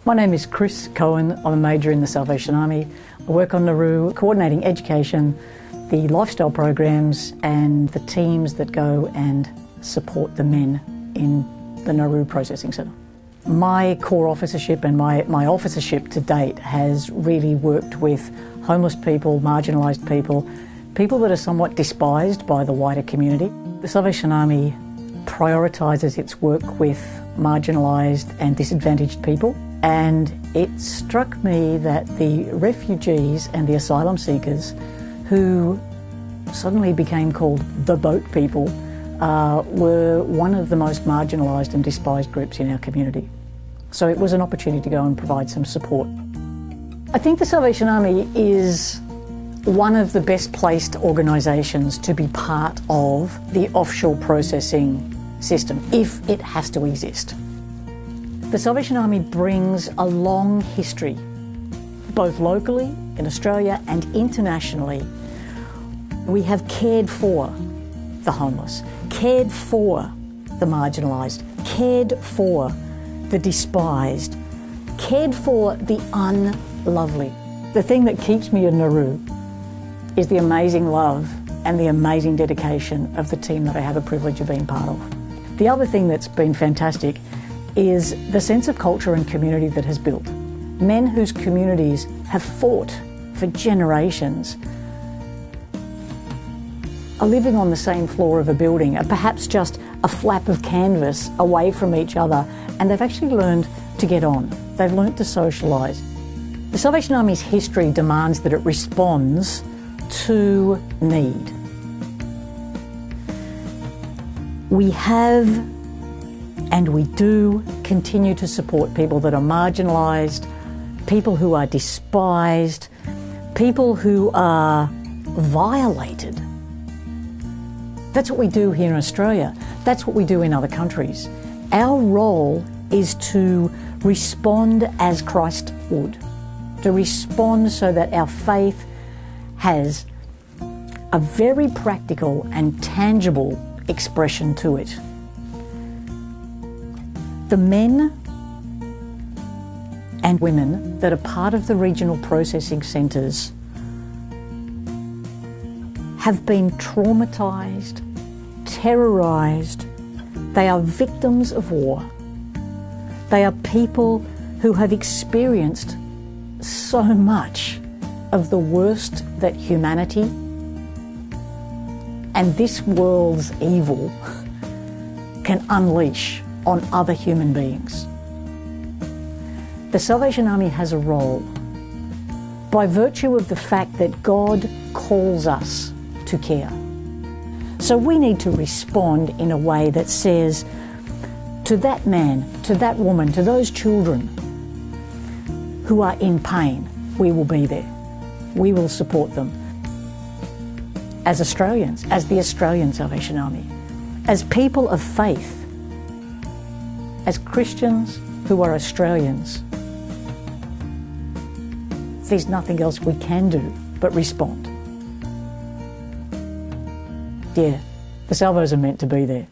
My name is Chris Cohen. I'm a major in the Salvation Army. I work on Nauru, coordinating education, the lifestyle programs and the teams that go and support the men in the Nauru Processing Centre. My core officership and my officership to date has really worked with homeless people, marginalised people, people that are somewhat despised by the wider community. The Salvation Army prioritises its work with marginalised and disadvantaged people, and it struck me that the refugees and the asylum seekers who suddenly became called the boat people were one of the most marginalised and despised groups in our community. So it was an opportunity to go and provide some support. I think the Salvation Army is one of the best placed organisations to be part of the offshore processing system, if it has to exist. The Salvation Army brings a long history, both locally in Australia and internationally. We have cared for the homeless, cared for the marginalised, cared for the despised, cared for the unlovely. The thing that keeps me in Nauru is the amazing love and the amazing dedication of the team that I have a privilege of being part of. The other thing that's been fantastic is the sense of culture and community that has built. Men whose communities have fought for generations are living on the same floor of a building, are perhaps just a flap of canvas away from each other, and they've actually learned to get on. They've learned to socialise. The Salvation Army's history demands that it responds to need. We have and we do continue to support people that are marginalised, people who are despised, people who are violated. That's what we do here in Australia. That's what we do in other countries. Our role is to respond as Christ would, to respond so that our faith has a very practical and tangible expression to it. The men and women that are part of the regional processing centres have been traumatised, terrorised. They are victims of war. They are people who have experienced so much of the worst that humanity and this world's evil can unleash on other human beings. The Salvation Army has a role by virtue of the fact that God calls us to care. So we need to respond in a way that says to that man, to that woman, to those children who are in pain, we will be there. We will support them. As Australians, as the Australian Salvation Army, as people of faith, as Christians who are Australians, there's nothing else we can do but respond. Yeah, the Salvos are meant to be there.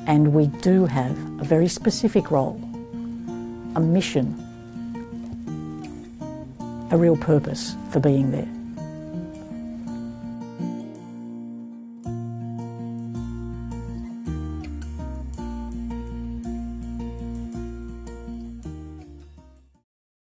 And we do have a very specific role, a mission, a real purpose for being there.